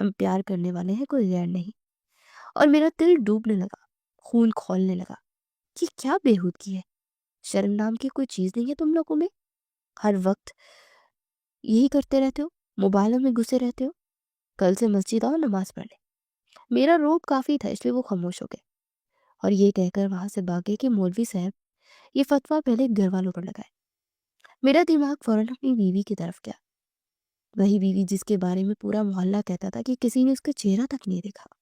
ہم پیار کرنے والے ہیں، کوئی غیر نہیں۔ اور میرا دل ڈوبنے لگا، خون کھولنے لگا۔ یہ کیا بےہودگی ہے؟ شرم نام کی کوئی چیز نہیں ہے تم لوگوں میں؟ ہر وقت یہی کرتے رہتے ہو، موبائلوں میں گھسے رہتے ہو۔ کل سے مسجد آؤ، نماز پڑھ لیں۔ میرا روب کافی تھا، اس لیے وہ خاموش ہو گئے اور یہ کہہ کر وہاں سے بھاگے کہ مولوی صاحب یہ فتویٰ پہلے گھر والوں پر لگائے۔ میرا دماغ فوراً اپنی بیوی کی طرف گیا، وہی بیوی جس کے بارے میں پورا محلہ کہتا تھا کہ کسی نے اس کا چہرہ تک نہیں دیکھا،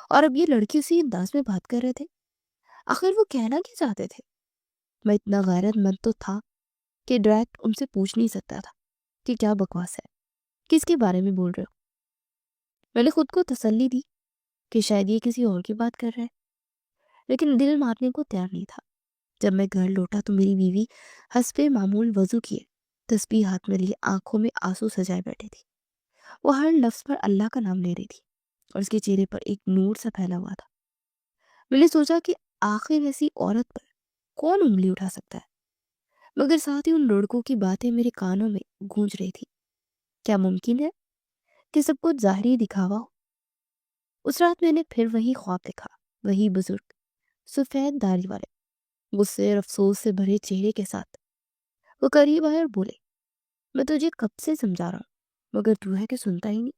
اور اب یہ لڑکی اسی انداز میں بات کر رہے تھے۔ آخر وہ کہنا کیا چاہتے تھے؟ میں اتنا غیرت مند تو تھا کہ ڈائریکٹ ان سے پوچھ نہیں سکتا تھا کہ کیا بکواس ہے، کس کے بارے میں بول رہے ہو۔ میں نے خود کو تسلی دی کہ شاید یہ کسی اور کی بات کر رہے، لیکن دل ماننے کو تیار نہیں تھا۔ جب میں گھر لوٹا تو میری بیوی حسب معمول وضو کیے، تسبیح ہاتھ میں لیے، آنکھوں میں آنسو سجائے بیٹھے تھی۔ وہ ہر لفظ پر اللہ کا نام لے رہی تھی اور اس کے چہرے پر ایک نور سا پھیلا ہوا تھا۔ میں نے سوچا کہ آخر ایسی عورت پر کون انگلی اٹھا سکتا ہے، مگر ساتھ ہی ان لڑکوں کی باتیں میرے کانوں میں گونج رہی تھی۔ کیا ممکن ہے کہ سب کچھ ظاہری دکھاوا ہو؟ اس رات میں نے پھر وہی خواب دیکھا، وہی بزرگ سفید داڑھی والے، غصے اور افسوس سے بھرے چہرے کے ساتھ۔ وہ قریب آئے اور بولے، میں تجھے کب سے سمجھا رہا ہوں، مگر تو ہے کہ سنتا ہی نہیں۔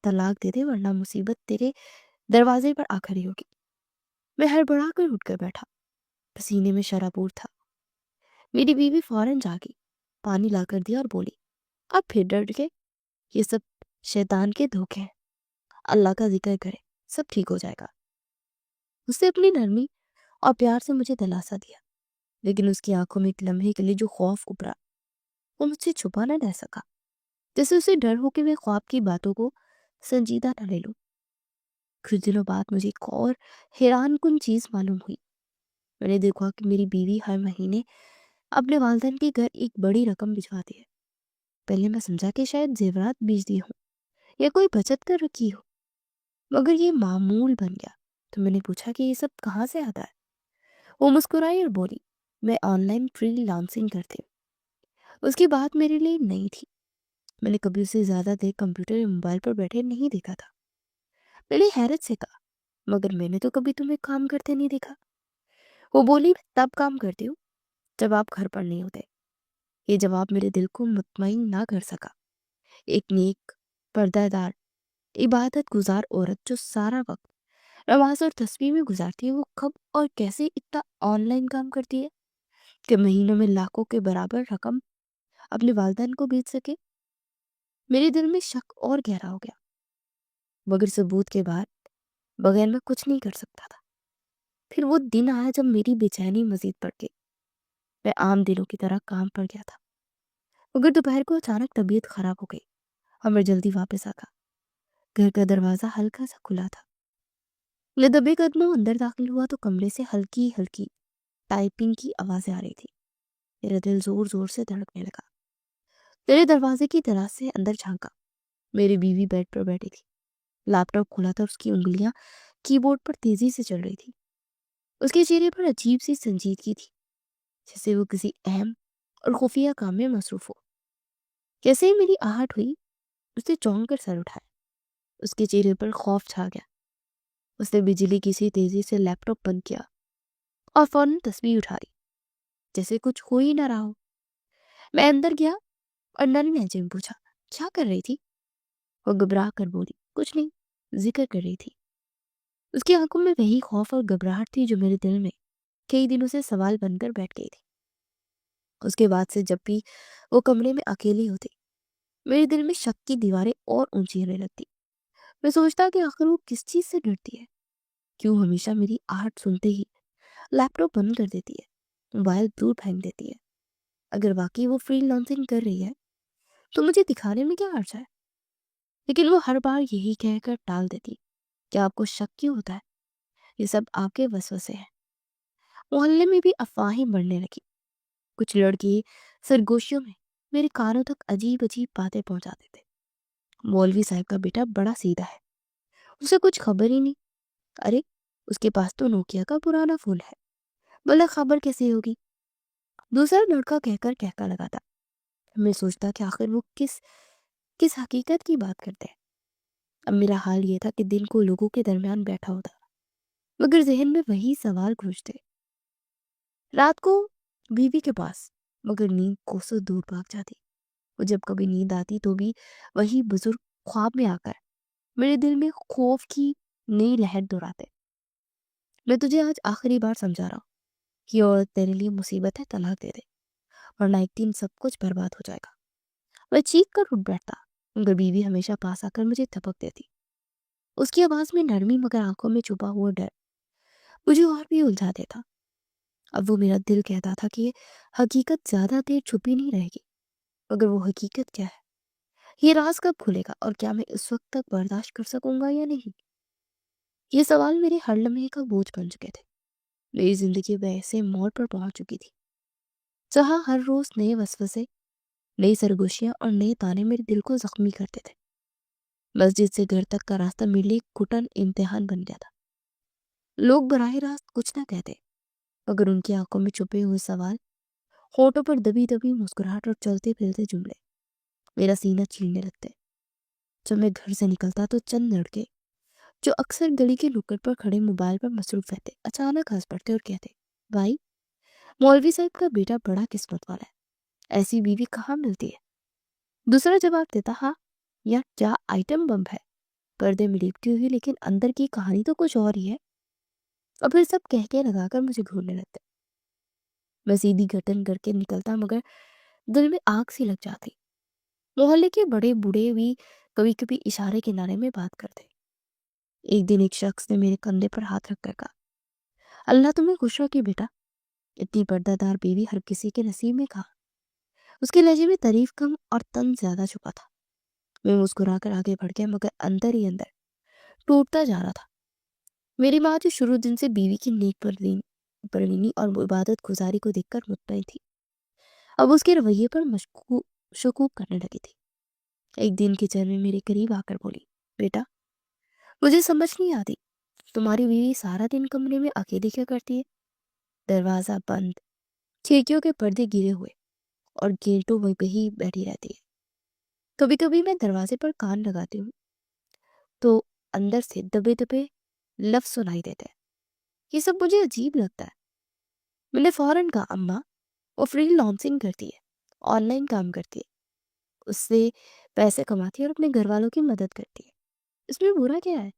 طلاق دے دے ورنہ مصیبت تیرے دروازے پر آ کھڑی ہوگی۔ میں ہڑبڑا کر اٹھ کر بیٹھا، پسینے میں شرابور تھا۔ میری بیوی فوراً جاگی، پانی لا کر دیا اور بولی، اب پھر ڈر گئے؟ یہ سب شیطان کے دھوکے ہیں، اللہ کا ذکر کرے سب ٹھیک ہو جائے گا۔ اس نے اپنی نرمی اور پیار سے مجھے دلاسا دیا، لیکن اس کی آنکھوں میں ایک لمحے کے لیے جو خوف ابھرا وہ مجھ سے چھپا نہ رہ سکا، جیسے اسے ڈر ہو کہ میں خواب کی باتوں کو سنجیدہ نہ لے لوں۔ کچھ دنوں بعد مجھے ایک اور حیران کن چیز معلوم ہوئی۔ میں نے دیکھا کہ میری بیوی ہر مہینے اپنے والدین کے گھر ایک بڑی رقم بھجواتی ہے۔ پہلے میں سمجھا کہ شاید زیورات بیچ دی ہوں یا کوئی بچت کر رکھی ہو، مگر یہ معمول بن گیا۔ تو میں نے پوچھا کہ یہ سب کہاں سے آتا ہے؟ وہ مسکرائی اور بولی، میں آن لائن فری لانسنگ کرتی ہوں۔ اس کی بات میرے لیے نئی تھی، میں نے کبھی اسے زیادہ دیر کمپیوٹر یا موبائل پر بیٹھے نہیں دیکھا تھا۔ میں نے حیرت سے کہا، مگر میں نے تو کبھی تمہیں کام کرتے نہیں دیکھا۔ وہ بولی، تب کام کرتی ہوں جب آپ گھر پر نہیں ہوتے۔ یہ جواب میرے دل کو مطمئن نہ کر سکا۔ ایک نیک، پردہ دار، عبادت گزار عورت جو سارا وقت نماز اور تسبیح میں گزارتی ہے، وہ کب اور کیسے اتنا آن لائن کام کرتی ہے کہ مہینوں میں لاکھوں کے برابر رقم اپنے والدین کو بھیج سکے؟ میرے دل میں شک اور گہرا ہو گیا، مگر ثبوت کے بعد بغیر میں کچھ نہیں کر سکتا تھا۔ پھر وہ دن آیا جب میری بے چینی مزید بڑھ گئی۔ میں عام دنوں کی طرح کام پر گیا تھا، مگر دوپہر کو اچانک طبیعت خراب ہو گئی اور میں جلدی واپس آ گیا۔ گھر کا دروازہ ہلکا سا کھلا تھا۔ میں دبے قدموں اندر داخل ہوا تو کمرے سے ہلکی ہلکی ٹائپنگ کی آوازیں آ رہی تھی۔ میرا دل زور زور سے دھڑکنے لگا۔ میرے دروازے کی طرف سے اندر جھانکا، میری بیوی بیڈ پر بیٹھی تھی، لیپ ٹاپ کھلا تھا، اس کی انگلیاں کی بورڈ پر تیزی سے چل رہی تھی۔ اس کے چہرے پر عجیب سی سنجیدگی تھی، جیسے وہ کسی اہم اور خفیہ کام میں مصروف ہو۔ جیسے ہی میری آہٹ ہوئی، اس نے چونک کر سر اٹھایا۔ اس کے چہرے پر خوف چھا گیا۔ اس نے بجلی کی سی تیزی سے لیپ ٹاپ بند کیا اور فوراً تسبیح اٹھائی، جیسے کچھ ہو ہی نہ رہا ہو۔ میں اندر گیا اور نرم لہجے میں پوچھا، کیا کر رہی تھی؟ وہ گھبرا کر بولی، کچھ نہیں، ذکر کر رہی تھی۔ اس کی آنکھوں میں وہی خوف اور گھبراہٹ تھی جو میرے دل میں کئی دنوں سے سوال بن کر بیٹھ گئی تھی۔ اس کے بعد سے جب بھی وہ کمرے میں اکیلی ہوتی، میرے دل میں شک کی دیواریں اور اونچی ہونے لگتی۔ میں سوچتا کہ آخر وہ کس چیز سے ڈرتی ہے؟ کیوں ہمیشہ میری آہٹ سنتے ہی لیپ ٹاپ بند کر دیتی ہے، موبائل دور پھینک دیتی ہے؟ اگر واقعی وہ فری لانسنگ کر رہی ہے تو مجھے دکھانے میں کیا حرج ہے؟ لیکن وہ ہر بار یہی کہہ کر ٹال دیتی، کیا آپ کو شک کیوں ہوتا ہے؟ یہ سب آپ کے وسوسے ہیں۔ محلے میں بھی افواہیں بڑھنے لگی۔ کچھ لڑکی سرگوشیوں میں میرے کانوں تک عجیب عجیب باتیں پہنچاتے تھے۔ مولوی صاحب کا بیٹا بڑا سیدھا ہے، اسے کچھ خبر ہی نہیں۔ ارے اس کے پاس تو نوکیا کا پرانا فون ہے، بلا خبر کیسے ہوگی؟ دوسرا لڑکا کہہ کر لگاتا۔ میں سوچتا کہ آخر وہ کس حقیقت کی بات کرتے ہیں؟ اب میرا حال یہ تھا کہ دن کو لوگوں کے درمیان بیٹھا ہوتا مگر ذہن میں وہی سوال گونجتے، رات کو بیوی کے پاس مگر نیند کوسوں دور بھاگ جاتی۔ وہ جب کبھی نیند آتی تو بھی وہی بزرگ خواب میں آ کر میرے دل میں خوف کی نئی لہر دوہراتے، میں تجھے آج آخری بار سمجھا رہا ہوں کہ عورت تیرے لیے مصیبت ہے، طلاق دے دے ورنہ ایک دن سب کچھ برباد ہو جائے گا۔ میں چیخ کر اٹھ بیٹھتا مگر بیوی ہمیشہ پاس آ کر مجھے تھپک دیتی، اس کی آواز میں نرمی مگر آنکھوں میں چھپا ہوا ڈر مجھے اور بھی الجھا دیتا۔ اب وہ میرا دل کہتا تھا کہ یہ حقیقت زیادہ دیر چھپی نہیں رہے گی، مگر وہ حقیقت کیا ہے؟ یہ راز کب کھلے گا اور کیا میں اس وقت تک برداشت کر سکوں گا یا نہیں؟ یہ سوال میرے ہر لمحے کا بوجھ بن چکے تھے۔ میری زندگی ویسے موڑ پر پہنچ چکی تھی جہاں ہر روز نئے وسوسے، نئی سرگوشیاں اور نئے تانے میرے دل کو زخمی کرتے تھے۔ مسجد سے گھر تک کا راستہ میرے لیے کٹن امتحان بن گیا تھا۔ لوگ براہ راست کچھ نہ کہتے مگر ان کی آنکھوں میں چھپے ہوئے سوال، ہونٹوں پر دبی دبی مسکراہٹ اور چلتے پھرتے جملے میرا سینہ چھیلنے لگتے۔ جب میں گھر سے نکلتا تو چند لڑکے جو اکثر گلی کے نکڑ پر کھڑے موبائل پر مصروف رہتے اچانک ہنس پڑتے اور کہتے، بھائی مولوی صاحب کا بیٹا بڑا قسمت والا ہے، ایسی بیوی کہاں ملتی ہے؟ دوسرا جواب دیتا، ہاں یا کیا آئٹم بم ہے، پردے میں لپٹی ہوئی لیکن اندر کی کہانی تو کچھ اور ہی ہے۔ اور پھر سب کہہ کے لگا کر مجھے گھورنے لگتے۔ میں سیدھی گردن کر کے نکلتا مگر دل میں آگ سی لگ جاتی۔ محلے کے بڑے بوڑھے بھی کبھی کبھی اشارے کنارے میں بات کرتے۔ ایک دن ایک شخص نے میرے کندھے پر ہاتھ رکھ کر کہا، اللہ تمہیں خوش رکھے بیٹا، اتنی پردہ دار بیوی ہر کسی کے نصیب میں کہا۔ اس کے لہجے میں تعریف کم اور طنز زیادہ چھپا تھا۔ میں مسکرا کر آگے بڑھ گیا مگر اندر ہی اندر ٹوٹتا جا رہا تھا۔ میری ماں جو شروع دن سے بیوی کی نیک پروینی اور عبادت گزاری کو دیکھ کر مطمئن تھی، اب اس کے رویے پر شکوک کرنے لگی تھی۔ ایک دن کچن میں میرے قریب آ کر بولی، بیٹا مجھے سمجھ نہیں آتی، تمہاری بیوی سارا دن کمرے میں اکیلی کیا کرتی ہے؟ دروازہ بند، کھڑکیوں کے پردے گرے ہوئے اور گیٹوں میں کہیں بیٹھی رہتی ہے۔ کبھی کبھی میں دروازے پر کان لگاتی ہوں تو اندر سے دبے دبے لفظ سنائی دیتے ہیں۔ یہ سب مجھے عجیب لگتا ہے۔ میں نے فوراً کہا، اماں وہ فری لانسنگ کرتی ہے، آن لائن کام کرتی ہے، اس سے پیسے کماتی ہے اور اپنے گھر والوں کی مدد کرتی ہے، اس میں برا کیا ہے؟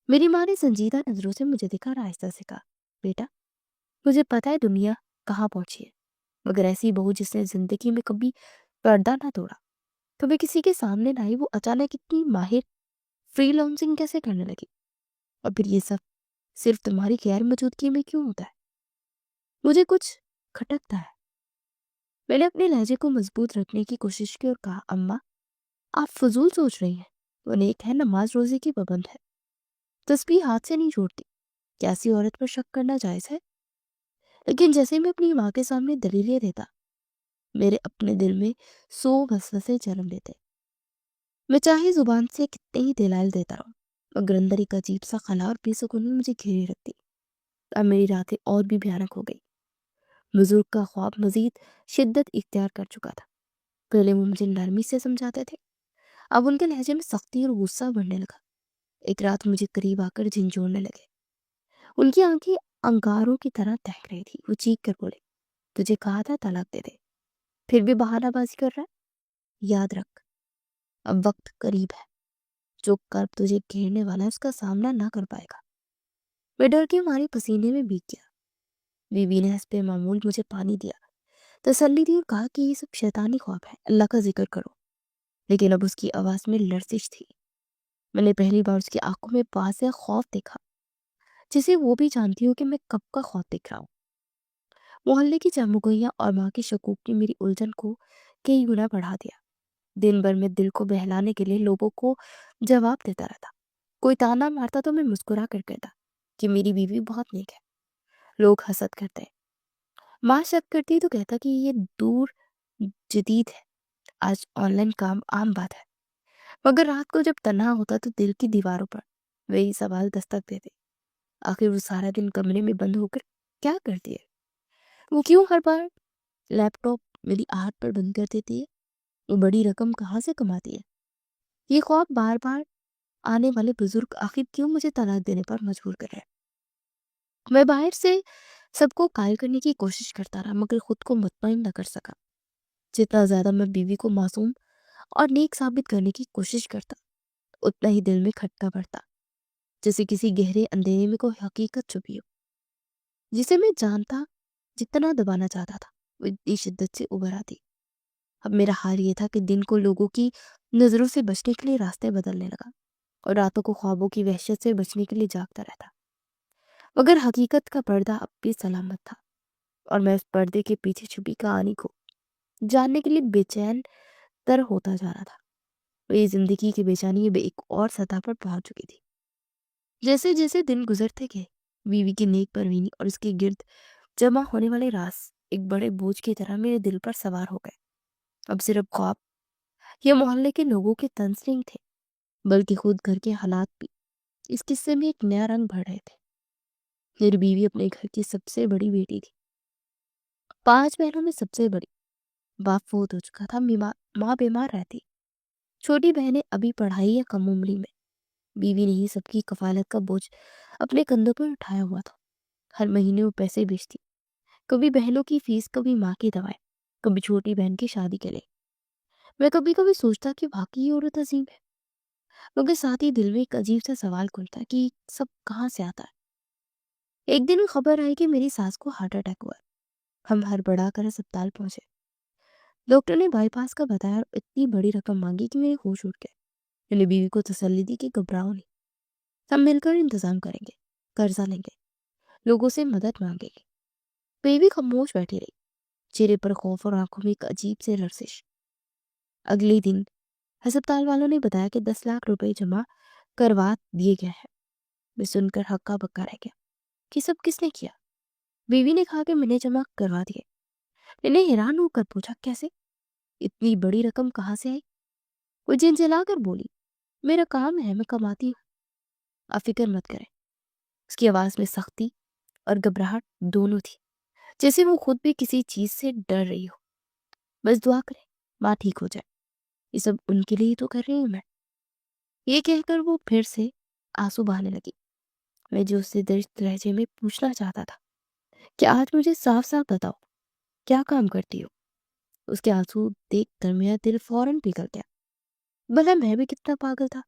میری ماں نے سنجیدہ نظروں سے مجھے دیکھا اور آہستہ سے کہا، بیٹا مجھے پتا ہے دنیا کہاں پہنچی ہے، مگر ایسی بہو جس نے زندگی میں کبھی پردہ نہ توڑا، کبھی کسی کے سامنے نہ آئی، وہ اچانک اتنی ماہر فری لانسنگ کیسے کرنے لگی؟ اور پھر یہ سب صرف تمہاری غیر موجودگی میں کیوں ہوتا ہے؟ مجھے کچھ کھٹکتا ہے۔ میں نے اپنے لہجے کو مضبوط رکھنے کی کوشش کی اور کہا، اماں آپ فضول سوچ رہی ہیں، وہ نیک ہے، نماز روزے کی پابند ہے، تسبیح ہاتھ سے نہیں چھوڑتی، کیا ایسی عورت پر شک کرنا جائز ہے؟ لیکن جیسے میں اپنی ماں کے سامنے دلیلیں دیتا، میرے اپنے دل میں 100 وسوسے جنم لیتے۔ میں چاہے زبان سے کتنے ہی دلائل دیتا رہوں مگر اندر ایک عجیب سا خلا اور بے سکونی مجھے گھیرے رکھتی۔ اب میری راتیں اور بھی بھیانک ہو گئی۔ بزرگ کا خواب مزید شدت اختیار کر چکا تھا۔ پہلے وہ مجھے نرمی سے سمجھاتے تھے، اب ان کے لہجے میں سختی اور غصہ بڑھنے لگا۔ ایک رات مجھے قریب آ کر جھنجھوڑنے لگے، ان کی آنکھیں انگاروں کی طرح دہک رہی تھی۔ وہ چیخ کر بولے، تجھے کہا تھا طلاق دے دے، پھر بھی بہانہ بازی کر رہا ہے؟ یاد رکھ اب وقت قریب ہے، جو کرب تجھے گھیرنے والا ہے اس کا سامنا نہ کر پائے گا۔ میں ڈر کے ماری پسینے میں بھیگ گیا۔ بیوی نے حسب معمول مجھے پانی دیا، تسلی دی اور کہا کہ یہ سب شیطانی خواب ہے، اللہ کا ذکر کرو۔ لیکن اب اس کی آواز میں لرزش تھی۔ میں نے پہلی بار اس کی آنکھوں میں واضح خوف دیکھا، جسے وہ بھی جانتی ہو کہ میں کب کا خوف دیکھ رہا ہوں۔ محلے کی چمگوئیاں اور ماں کی شکوک نے میری الجھن کو کئی گنا بڑھا دیا۔ دن بھر میں دل کو بہلانے کے لیے لوگوں کو جواب دیتا رہتا، کوئی تانا مارتا تو میں مسکرا کر کہتا کہ میری بیوی بہت نیک ہے۔ لوگ حسد کرتے، ماں شک کرتی تو کہتا کہ یہ دور جدید ہے، آج آن لائن کام عام بات ہے۔ مگر رات کو جب تنہا ہوتا تو دل کی دیواروں پر وہی سوال دستک دیتے، آخر وہ سارا دن کمرے میں بند ہو کر کیا کرتی ہے؟ وہ کیوں ہر بار لیپ ٹاپ میری آہٹ پر بند کر دیتی ہے؟ وہ بڑی رقم کہاں سے کماتی ہے؟ یہ خواب بار بار آنے والے بزرگ آخر کیوں مجھے طلاق دینے پر مجبور کر رہے ہیں؟ میں باہر سے سب کو قائل کرنے کی کوشش کرتا رہا مگر خود کو مطمئن نہ کر سکا۔ جتنا زیادہ میں بیوی کو معصوم اور نیک ثابت کرنے کی کوشش کرتا اتنا ہی دل میں کھٹکا بڑھتا، جیسے کسی گہرے اندھیرے میں کوئی حقیقت چھپی ہو جسے میں جانتا جتنا دبانا چاہتا تھا وہ اتنی شدت سے ابھر آتی۔ اب میرا حال یہ تھا کہ دن کو لوگوں کی نظروں سے بچنے کے لیے راستے بدلنے لگا اور راتوں کو خوابوں کی وحشت سے بچنے کے لیے جاگتا رہتا، مگر حقیقت کا پردہ اب بھی سلامت تھا اور میں اس پردے کے پیچھے چھپی کہانی کو جاننے کے لیے بے چین تر ہوتا جا رہا تھا۔ میری زندگی کی بے چینی اب ایک اور سطح پر پہنچ چکی تھی۔ جیسے جیسے دن گزرتے گئے بیوی کی نیک پروینی اور اس کے گرد جمع ہونے والے راز ایک بڑے بوجھ کی طرح میرے دل پر سوار ہو گئے۔ اب صرف خواب یا محلے کے لوگوں کے طنز نہیں تھے بلکہ خود گھر کے حالات بھی اس قصے میں ایک نیا رنگ بھر رہے تھے۔ میری بیوی اپنے گھر کی سب سے بڑی بیٹی تھی، 5 بہنوں میں سب سے بڑی۔ باپ فوت ہو چکا تھا، ماں بیمار رہتی، چھوٹی بہنیں ابھی پڑھائی یا کم عمری میں۔ بیوی نے ہی سب کی کفالت کا بوجھ اپنے کندھوں پر اٹھایا ہوا تھا۔ ہر مہینے وہ پیسے بھیجتی، کبھی بہنوں کی فیس، کبھی ماں کی دوائیں، کبھی چھوٹی بہن کی شادی کے لیے۔ میں کبھی کبھی سوچتا کہ واقعی یہ عورت عظیم ہے، مگر ساتھ ہی دل میں ایک عجیب سا سوال کھلتا کہ سب کہاں سے آتا ہے۔ ایک دن خبر آئی کہ میری ساس کو ہارٹ اٹیک ہوا ہے۔ ہم ہڑبڑا کر اسپتال پہنچے، ڈاکٹر نے بائی پاس کا بتایا اور اتنی بڑی رقم مانگی کہ میرے ہوش اڑ گئے۔ میں نے بیوی کو تسلی دی کہ گھبراؤ نہیں، ہم مل کر انتظام کریں گے، قرضہ لیں گے، لوگوں سے مدد مانگیں گے۔ بیوی خاموش بیٹھی رہی، چہرے پر خوف اور آنکھوں میں ایک عجیب سے لرزش۔ اگلے دن ہسپتال والوں نے بتایا کہ 10 لاکھ روپے جمع کروا دیے گئے ہیں۔ میں سن کر ہکا بکا رہ گیا کہ سب کس نے کیا؟ بیوی نے کہا کہ میں نے جمع کروا دیے۔ میں نے حیران ہو کر پوچھا کیسے؟ اتنی بڑی رقم کہاں سے آئی؟ وہ جھنجھلا کر بولی، میرا کام ہے، میں کماتی ہوں، آپ فکر مت کریں۔ اس کی آواز میں سختی اور گھبراہٹ دونوں تھی، جیسے وہ خود بھی کسی چیز سے ڈر رہی ہو۔ بس دعا کریں ماں ٹھیک ہو جائے، یہ سب ان کے لیے تو کر رہی ہوں میں۔ یہ کہہ کر وہ پھر سے آنسو بہانے لگی۔ میں جو اس سے درد لہجے میں پوچھنا چاہتا تھا کہ آج مجھے صاف صاف بتاؤ کیا کام کرتی ہو، اس کے آنسو دیکھ کر میرا دل فوراً پگھل گیا۔ بھلا میں بھی کتنا پاگل تھا،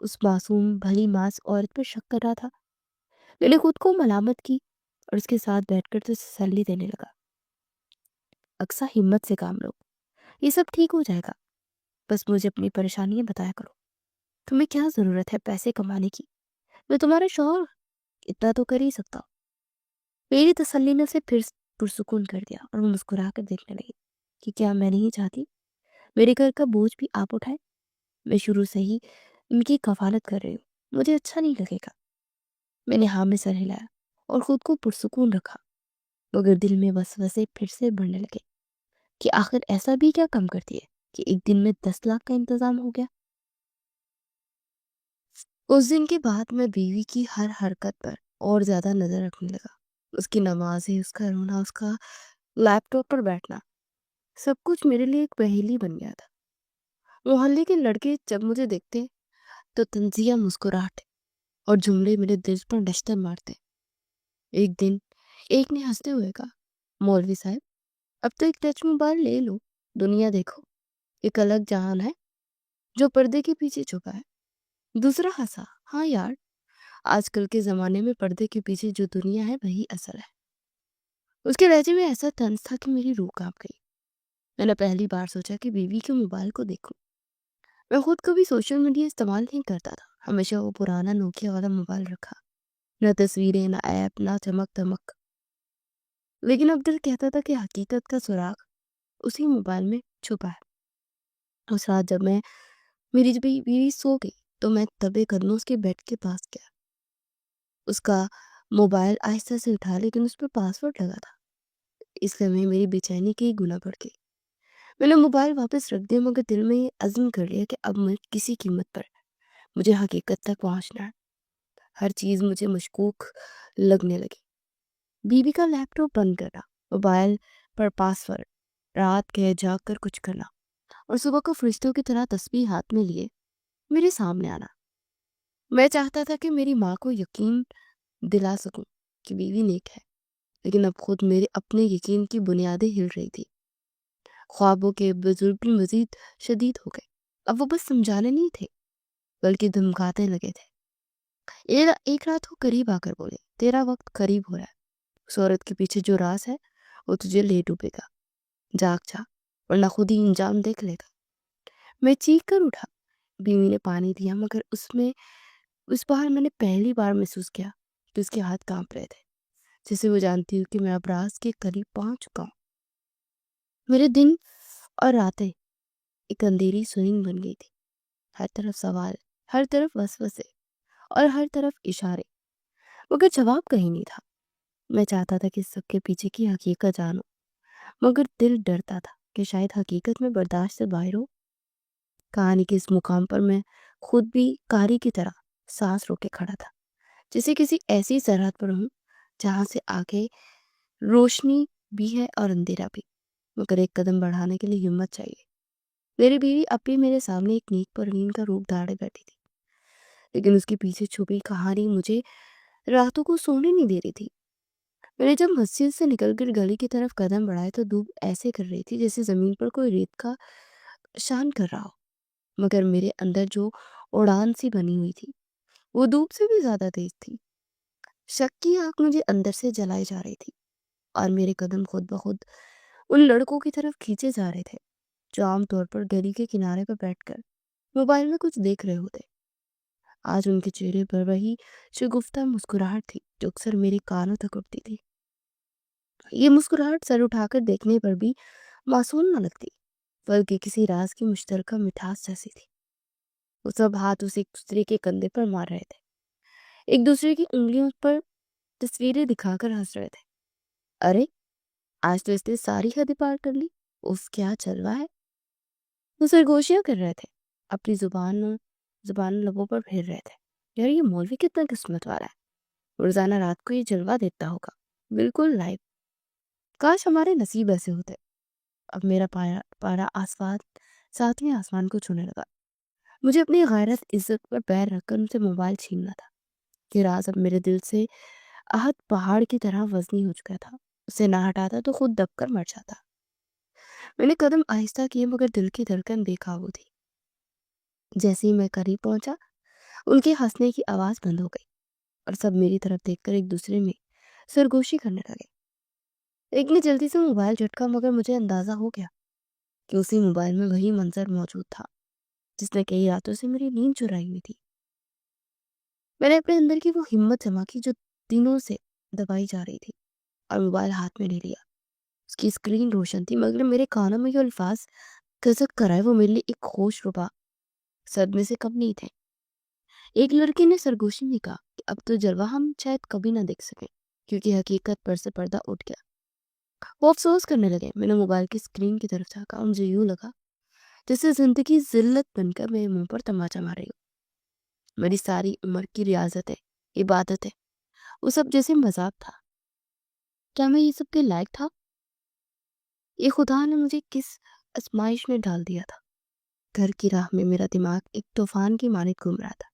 اس معصوم بھلی ماس عورت پر شک کر رہا تھا۔ میں نے خود کو ملامت کی اور اس کے ساتھ بیٹھ کر تسلی دینے لگا۔ اکثر ہمت سے کام لو، یہ سب ٹھیک ہو جائے گا، بس مجھے اپنی پریشانیاں بتایا کرو۔ تمہیں کیا ضرورت ہے پیسے کمانے کی؟ میں تمہارا شوہر اتنا تو کر ہی سکتا ہوں۔ میری تسلی نے اسے پھر پرسکون کر دیا اور وہ مسکرا کر دیکھنے لگی کہ کیا میں نہیں چاہتی میرے گھر کا بوجھ بھی آپ اٹھائے؟ میں شروع سے ہی ان کی کفالت کر رہی ہوں، مجھے اچھا نہیں لگے گا۔ میں نے ہاں میں سر ہلایا اور خود کو پرسکون رکھا، مگر دل میں وسوسے پھر سے بڑھنے لگے کہ آخر ایسا بھی کیا کم کرتی ہے کہ ایک دن میں 10 لاکھ کا انتظام ہو گیا۔ اس دن کے بعد میں بیوی کی ہر حرکت پر اور زیادہ نظر رکھنے لگا۔ اس کی نمازیں، اس کا رونا، اس کا لیپ ٹاپ پر بیٹھنا، سب کچھ میرے لیے ایک پہیلی بن گیا تھا۔ محلے کے لڑکے جب مجھے دیکھتے تو طنزیہ مسکراہٹ اور جملے میرے دل پر نشتر مارتے۔ ایک دن ایک نے ہنستے ہوئے کہا، مولوی صاحب اب تو ایک ٹچ موبائل لے لو، دنیا دیکھو، ایک الگ جہان ہے جو پردے کے پیچھے چھپا ہے۔ دوسرا ہنسا، ہاں یار، آج کل کے زمانے میں پردے کے پیچھے جو دنیا ہے وہی اصل ہے۔ اس کے لہجے میں ایسا طنز تھا کہ میری روح کانپ گئی۔ میں نے پہلی بار سوچا کہ بیوی کے موبائل کو دیکھوں۔ میں خود کبھی سوشل میڈیا استعمال نہیں کرتا تھا، ہمیشہ وہ پرانا نوکیا والا موبائل رکھا، نہ تصویریں، نہ ایپ، نہ چمک دمک۔ لیکن اب دل کہتا تھا کہ حقیقت کا سراغ اسی موبائل میں چھپا ہے۔ اس رات جب میری بیوی سو گئی تو میں دبے قدموں اس کے بیڈ کے پاس گیا۔ اس کا موبائل آہستہ سے اٹھا، لیکن اس پر پاسورڈ لگا تھا۔ اس لمحے میری بے چینی کئی گنا بڑھ گئی۔ میں نے موبائل واپس رکھ دیا، مگر دل میں یہ عزم کر لیا کہ اب میں کسی قیمت پر مجھے حقیقت تک پہنچنا ہے۔ ہر چیز مجھے مشکوک لگنے لگی۔ بیوی کا لیپ ٹاپ بند کرنا، موبائل پر پاسورڈ، رات گئے جاگ کر کچھ کرنا، اور صبح کو فرشتوں کی طرح تسبیح ہاتھ میں لیے میرے سامنے آنا۔ میں چاہتا تھا کہ میری ماں کو یقین دلا سکوں کہ بیوی نیک ہے، لیکن اب خود میرے اپنے یقین کی بنیادیں ہل رہی تھی۔ خوابوں کے بزرگ بھی مزید شدید ہو گئے۔ اب وہ بس سمجھانے نہیں تھے بلکہ دھمکاتے لگے تھے۔ ایک رات وہ قریب آ کر بولے، تیرا وقت قریب ہو رہا ہے، اس عورت کے پیچھے جو راز ہے وہ تجھے لے ڈوبے گا، جاگ جا ورنہ خود ہی انجام دیکھ لے گا۔ میں چیخ کر اٹھا۔ بیوی نے پانی دیا، مگر اس بار میں نے پہلی بار محسوس کیا کہ اس کے ہاتھ کانپ رہے تھے، جیسے وہ جانتی ہوں کہ میں اب راز کے قریب پہنچ چکا ہوں۔ میرے دن اور راتیں ایک اندھیری سرنگ بن گئی تھی، ہر طرف سوال، ہر طرف وسوسے اور ہر طرف اشارے، مگر جواب کہیں نہیں تھا۔ میں چاہتا تھا کہ سب کے پیچھے کی حقیقت جانو، مگر دل ڈرتا تھا کہ شاید حقیقت میں برداشت سے باہر ہو۔ کہانی کے اس مقام پر میں خود بھی قاری کی طرح سانس روکے کھڑا تھا، جیسے کسی ایسی سرحد پر ہوں جہاں سے آگے روشنی بھی ہے اور اندھیرا بھی، مگر ایک قدم بڑھانے کے لیے ہمت چاہیے۔ میری بیوی اب بھی میرے سامنے ایک نیک پروین کا روپ دھاڑے بیٹھی تھی، لیکن اس کے پیچھے چھپی کہانی مجھے راتوں کو سونے نہیں دے رہی تھی۔ میں نے جب مسجد سے نکل کر گلی کی طرف قدم بڑھائے تو دھوپ ایسے کر رہی تھی جیسے زمین پر کوئی ریت کا شان کر رہا ہو، مگر میرے اندر جو اڑان سی بنی ہوئی تھی وہ دھوپ سے بھی زیادہ تیز تھی۔ شک کی آگ مجھے اندر سے جلائی جا رہی تھی اور میرے قدم خود بخود ان لڑکوں کی طرف کھینچے جا رہے تھے جو عام طور پر گلی کے کنارے پر بیٹھ کر موبائل میں کچھ دیکھ رہے ہوتے۔ آج ان کے چہرے پر وہی شگفتہ مسکراہٹ تھی جو اکثر میرے کانوں تک اٹھتی تھی۔ یہ مسکراہٹ سر اٹھا کر دیکھنے پر بھی معصوم نہ لگتی، بلکہ کسی راز کی مشترکہ مٹھاس جیسی تھی۔ وہ سب ہاتھ اسے ایک دوسرے کے کندھے پر مار رہے تھے، ایک دوسرے کی انگلیوں پر تصویریں دکھا کر ہنس رہے تھے۔ ارے آج تو اس نے ساری حدیں پار کر لی، اس کیا چل رہا ہے؟ وہ سرگوشیاں کر رہے تھے، اپنی زبان لبوں پر پھیر رہے تھے۔ یار یہ مولوی کتنا قسمت والا ہے، روزانہ رات کو یہ جلوہ دیتا ہوگا، بالکل لائیو۔ کاش ہمارے نصیب ایسے ہوتے۔ اب میرا پارا آسمان ساتویں آسمان کو چھونے لگا۔ مجھے اپنی غیرت عزت پر پیر رکھ کر ان سے موبائل چھیننا تھا۔ یہ راز اب میرے دل سے احد پہاڑ کی طرح وزنی ہو چکا تھا، اسے نہ ہٹاتا تو خود دب کر مر جاتا۔ میں نے قدم آہستہ کیے مگر دل کی دھڑکن بے قابو تھی۔ جیسے ہی میں قریب پہنچا ان کے ہنسنے کی آواز بند ہو گئی اور سب میری طرف دیکھ کر ایک دوسرے میں سرگوشی کرنے لگے۔ ایک نے جلدی سے موبائل جھٹکا مگر مجھے اندازہ ہو گیا کہ اسی موبائل میں وہی منظر موجود تھا جس نے کئی راتوں سے میری نیند چرائی ہوئی تھی۔ میں نے اپنے اندر کی وہ ہمت جمع کی جو دنوں سے دبائی جا رہی تھی اور موبائل ہاتھ میں لے لیا۔ اس کی اسکرین روشن تھی مگر میرے کانوں میں جو الفاظ گزر کر آئے وہ میرے لیے ایک خوش ربا صدمے سے کم نہیں تھے۔ ایک لڑکی نے سرگوشی میں کہا کہ اب تو جلوہ ہم شاید کبھی نہ دیکھ سکیں کیونکہ حقیقت پر سے پردہ اٹھ گیا۔ وہ افسوس کرنے لگے۔ میں نے موبائل کی اسکرین کی طرف جھانکا، مجھے یوں لگا جیسے زندگی ذلت بن کر میرے منہ پر تماچا مار رہی ہو۔ میری ساری عمر کی ریاضتیں، عبادتیں، وہ سب جیسے مذاق تھا۔ کیا میں یہ سب کے لائق تھا؟ یہ خدا نے مجھے کس آزمائش میں ڈال دیا تھا؟ گھر کی راہ میں میرا دماغ ایک طوفان کی مانند گھوم رہا تھا۔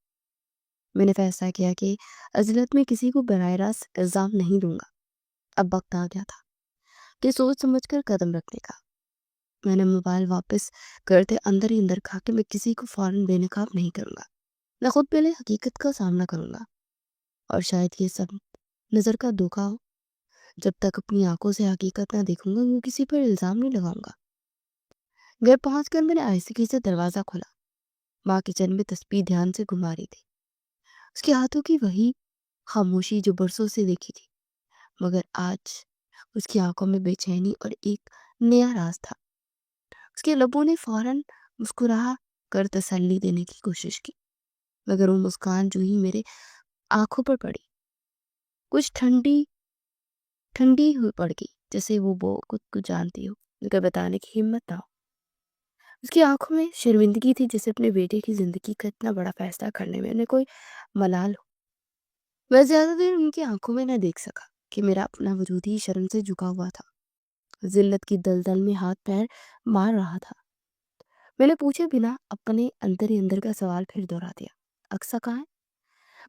میں نے فیصلہ کیا کہ عزلت میں کسی کو براہ راست الزام نہیں دوں گا۔ اب وقت آ گیا تھا کہ سوچ سمجھ کر قدم رکھنے کا۔ میں نے موبائل واپس کرتے اندر ہی اندر کہا کہ میں کسی کو فوراً بے نقاب نہیں کروں گا، میں خود پہلے حقیقت کا سامنا کروں گا، اور شاید یہ سب نظر کا دھوکہ ہو۔ جب تک اپنی آنکھوں سے حقیقت نہ دیکھوں گا میں کسی پر الزام نہیں لگاؤں گا۔ گھر پہنچ کر میں نے آہستگی سے دروازہ کھولا۔ ماں کچن میں تسبیح دھیان سے گھما رہی تھی، اس کے ہاتھوں کی وہی خاموشی جو برسوں سے دیکھی تھی، مگر آج اس کی آنکھوں میں بے چینی اور ایک نیا راز تھا۔ اس کے لبوں نے فوراً مسکرا کر تسلی دینے کی کوشش کی، مگر وہ مسکان جو ہی میرے آنکھوں پر پڑی کچھ ٹھنڈی ہوئی پڑ گئی، جیسے وہ خود کو جانتی ہو مگر بتانے کی ہمت نہ ہو۔ اس کی آنکھوں میں شرمندگی تھی، جیسے اپنے بیٹے کی زندگی کا اتنا بڑا فیصلہ کرنے میں انہیں کوئی ملال ہو۔ میں زیادہ دیر ان کی آنکھوں میں نہ دیکھ سکا کہ میرا اپنا وجود ہی شرم سے جھکا ہوا تھا، ذلت کی دلدل میں ہاتھ پیر مار رہا تھا۔ میں نے پوچھے بنا اپنے اندر ہی اندر کا سوال پھر دہرا دیا، اقصیٰ کہاں ہے؟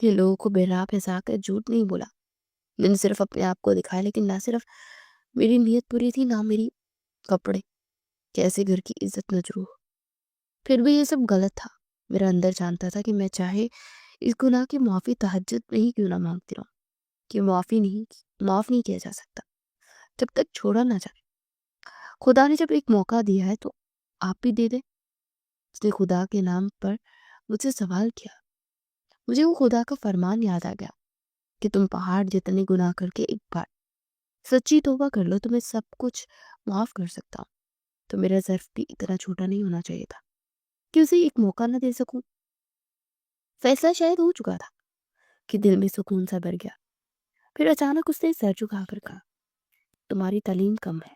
کہ لوگوں کو بہلا پھنسا کر جھوٹ نہیں بولا، میں نے صرف اپنے آپ کو دکھایا، لیکن نہ صرف میری نیت پوری تھی، نہ میری کپڑے، کیسے گھر کی عزت مجروح۔ پھر بھی یہ سب غلط تھا۔ میرا اندر جانتا تھا کہ میں چاہے اس گناہ کی معافی تہجد میں ہی کیوں نہ مانگتی رہوں، کہ معاف نہیں کیا جا سکتا جب تک چھوڑا نہ جائے۔ خدا نے جب ایک موقع دیا ہے تو آپ بھی دے دیں۔ اس نے خدا کے نام پر مجھ سے سوال کیا۔ مجھے وہ خدا کا فرمان یاد آ گیا کہ تم پہاڑ جتنے گناہ کر کے ایک بار سچی توبہ کر لو تو میں سب کچھ معاف کر سکتا ہوں۔ تو میرا ظرف بھی اتنا چھوٹا نہیں ہونا چاہیے تھا کہ اسے ایک موقع نہ دے سکوں۔ فیصلہ شاید ہو چکا تھا کہ دل میں سکون سا بھر گیا۔ پھر اچانک اس نے سر جھکا کر کہا، تمہاری تعلیم کم ہے،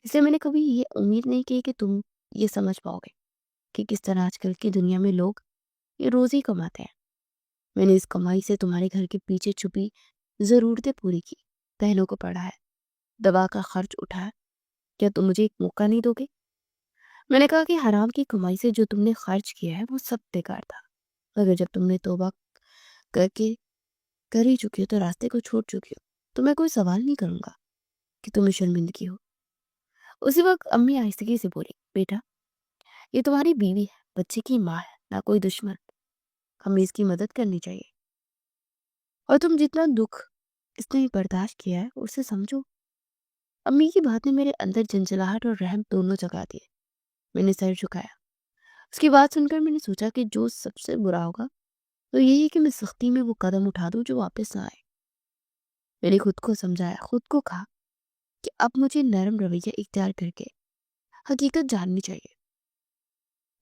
اس لیے میں نے کبھی یہ امید نہیں کی کہ تم یہ سمجھ پاؤ گے کہ کس طرح آج کل کی دنیا میں لوگ یہ روزی کماتے ہیں۔ میں نے اس کمائی سے تمہارے گھر کے پیچھے چھپی ضرورتیں پوری کی، بہنوں کو پڑھایا، دوا کا خرچ اٹھایا۔ کیا تم مجھے ایک موقع نہیں دو گے؟ میں نے کہا کہ حرام کی کمائی سے جو تم نے خرچ کیا ہے وہ سب بیکار تھا، مگر جب تم نے توبہ کر ہی چکی ہو تو راستے کو چھوڑ چکی ہو تو میں کوئی سوال نہیں کروں گا کہ تمہیں شرمندگی ہو۔ اسی وقت امی آہستگی سے بولی، بیٹا یہ تمہاری بیوی ہے، بچے کی ماں ہے، نہ کوئی دشمن۔ ہمیں اس کی مدد کرنی چاہیے، اور تم جتنا دکھ اس نے برداشت کیا ہے اسے سمجھو۔ امی کی بات نے میرے اندر جھنجھلاہٹ اور رحم دونوں جگا دیے۔ میں نے سر جھکایا۔ اس کی بات سن کر میں نے سوچا کہ جو سب سے برا ہوگا تو یہی کہ میں سختی میں وہ قدم اٹھا دوں جو واپس نہ آئے۔ میں نے خود کو سمجھایا، خود کو کہا کہ اب مجھے نرم رویہ اختیار کر کے حقیقت جاننی چاہیے۔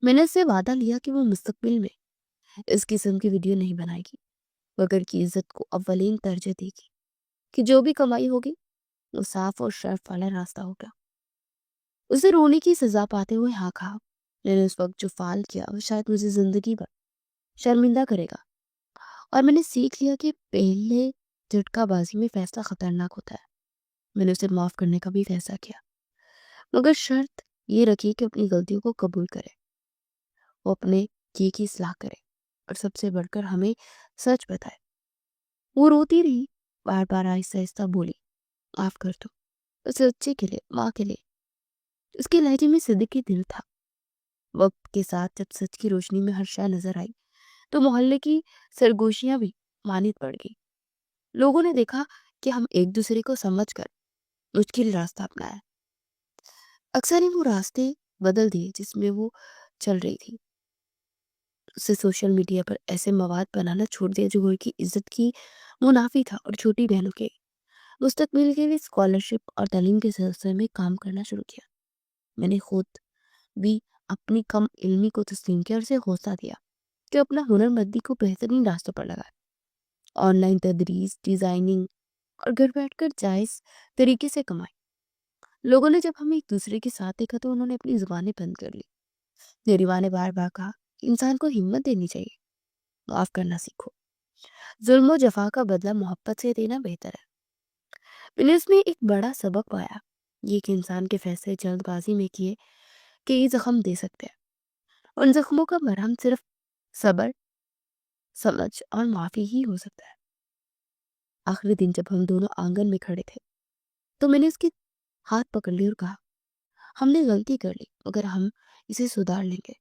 میں نے اس سے وعدہ لیا کہ وہ مستقبل میں اس قسم کی ویڈیو نہیں بنائے گی، مگر کی عزت کو اولین ترجیح دے گی، کہ جو بھی کمائی ہوگی وہ صاف اور شرف والا راستہ ہوگا۔ اسے رونے کی سزا پاتے ہوئے ہاں کہا۔ میں نے اس وقت جو فعل کیا وہ شاید مجھے زندگی بھر شرمندہ کرے گا، اور میں نے سیکھ لیا کہ پہلے جھٹکا بازی میں فیصلہ خطرناک ہوتا ہے۔ میں نے اسے معاف کرنے کا بھی فیصلہ کیا، مگر شرط یہ رکھی کہ اپنی غلطیوں کو قبول کرے، وہ اپنے کی اصلاح کرے، اور سب سے بڑھ کر ہمیں سچ بتائے۔ وہ روتی رہی، بار بار آہستہ آہستہ بولی، معاف کر دو، اس بچے کے لیے، ماں کے لیے۔ اس کے لہجے میں صدقی دل تھا۔ وقت کے ساتھ جب سچ کی روشنی میں ہر شے نظر آئی تو محلے کی سرگوشیاں بھی مانت پڑ گئی۔ لوگوں نے دیکھا کہ ہم ایک دوسرے کو سمجھ کر مشکل راستہ اپنایا۔ اکثر ہی وہ راستے بدل دیے جس میں وہ چل رہی تھی۔ اسے سوشل میڈیا پر ایسے مواد بنانا چھوڑ دیا جو گھر کی عزت کی منافی تھا، اور چھوٹی بہنوں کے مستقبل کے لیے اسکالرشپ اور تعلیم کے سلسلے میں کام کرنا شروع کیا۔ میں نے خود بھی اپنی کم علمی کو تسلیم کیا اور اسے حوصلہ دیا کہ اپنا ہنر مندی کو بہترین راستوں پر لگائے۔ آن لائن تدریس، ڈیزائننگ، اور گھر بیٹھ کر جائز طریقے سے کمائے۔ لوگوں نے جب ہمیں ایک دوسرے کے ساتھ دیکھا تو انہوں نے اپنی زبانیں بند کر لی۔ میری ماں نے بار بار کہا کہ انسان کو ہمت دینی چاہیے، معاف کرنا سیکھو، ظلم و جفا کا بدلہ محبت سے دینا بہتر ہے۔ میں نے اس میں ایک بڑا سبق پایا، یہ کہ انسان کے فیصلے جلد بازی میں کیے کہ یہ زخم دے سکتے ہیں۔ ان زخموں کا مرہم صرف صبر، سمجھ اور معافی ہی ہو سکتا ہے۔ آخری دن جب ہم دونوں آنگن میں کھڑے تھے تو میں نے اس کے ہاتھ پکڑ لی اور کہا، ہم نے غلطی کر لی مگر ہم اسے سدھار لیں گے۔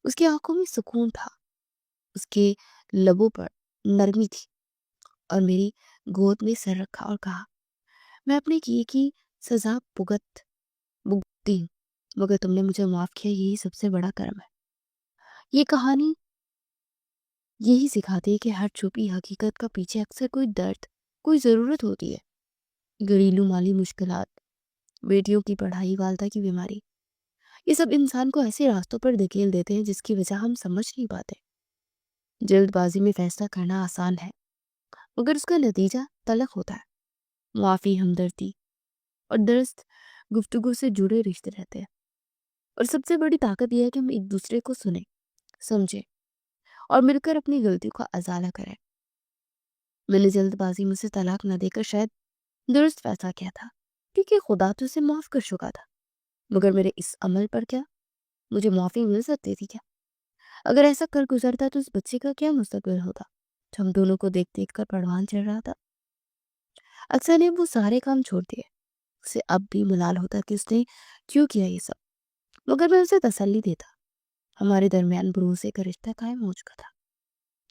اس کی آنکھوں میں سکون تھا، اس کے لبوں پر نرمی تھی، اور میری گود میں سر رکھا اور کہا، میں اپنے کیے کی سزا بھگتی ہوں، مگر تم نے مجھے معاف کیا، یہی سب سے بڑا کرم ہے۔ یہ کہانی یہی سکھاتی ہے کہ ہر چھپی حقیقت کا پیچھے اکثر کوئی درد، کوئی ضرورت ہوتی ہے۔ گھریلو مالی مشکلات، بیٹیوں کی پڑھائی، والدہ کی بیماری، یہ سب انسان کو ایسے راستوں پر دھکیل دیتے ہیں جس کی وجہ ہم سمجھ نہیں پاتے۔ جلد بازی میں فیصلہ کرنا آسان ہے، مگر اس کا نتیجہ تلخ ہوتا ہے۔ معافی، ہمدردی اور درست گفتگو سے جڑے رشتے رہتے ہیں، اور سب سے بڑی طاقت یہ ہے کہ ہم ایک دوسرے کو سنیں، سمجھیں اور مل کر اپنی غلطیوں کا ازالہ کریں۔ میں نے جلد بازی میں سے طلاق نہ دے کر شاید درست فیصلہ کیا تھا، کیونکہ خدا تو اسے معاف کر چکا تھا، مگر میرے اس عمل پر کیا مجھے معافی مل سکتی تھی کیا؟ اگر ایسا کر گزرتا تو اس بچے کا کیا مستقبل ہوتا ہم دونوں کو دیکھ دیکھ کر پروان چڑھ رہا تھا۔ اکثر نے وہ سارے کام چھوڑ دیے، اسے اب بھی ملال ہوتا کہ اس نے کیوں کیا یہ سب، مگر میں اسے تسلی دیتا۔ ہمارے درمیان بھروسے کا رشتہ قائم ہو چکا تھا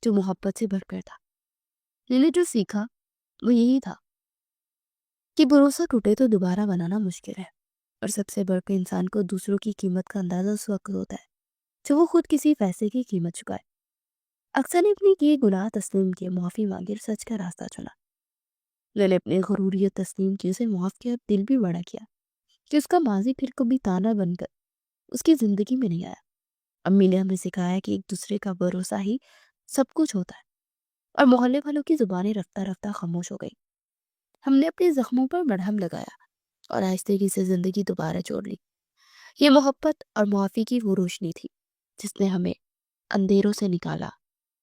جو محبت سے بھر کر تھا۔ میں نے جو سیکھا وہ یہی تھا کہ بھروسہ ٹوٹے تو دوبارہ بنانا مشکل ہے، اور سب سے بڑھ کر انسان کو دوسروں کی قیمت کا اندازہ اس وقت ہوتا ہے جب وہ خود کسی فیصلے کی قیمت چکائے۔ اکثر نے اپنی کیے گناہ تسلیم کیے، معافی مانگی اور سچ کا راستہ چنا۔ میں نے اپنی غروریت تسلیم کی، اسے معاف کیا اور دل بھی بڑا کیا کہ اس کا ماضی پھر کبھی تانا بن کر اس کی زندگی میں نہیں آیا۔ امی نے ہمیں سکھایا کہ ایک دوسرے کا بھروسہ ہی سب کچھ ہوتا ہے، اور محلے والوں کی زبانیں رفتہ رفتہ خاموش ہو گئی۔ ہم نے اپنے زخموں پر مرہم لگایا اور آہستگی سے زندگی دوبارہ جوڑ لی۔ یہ محبت اور معافی کی وہ روشنی تھی جس نے ہمیں اندھیروں سے نکالا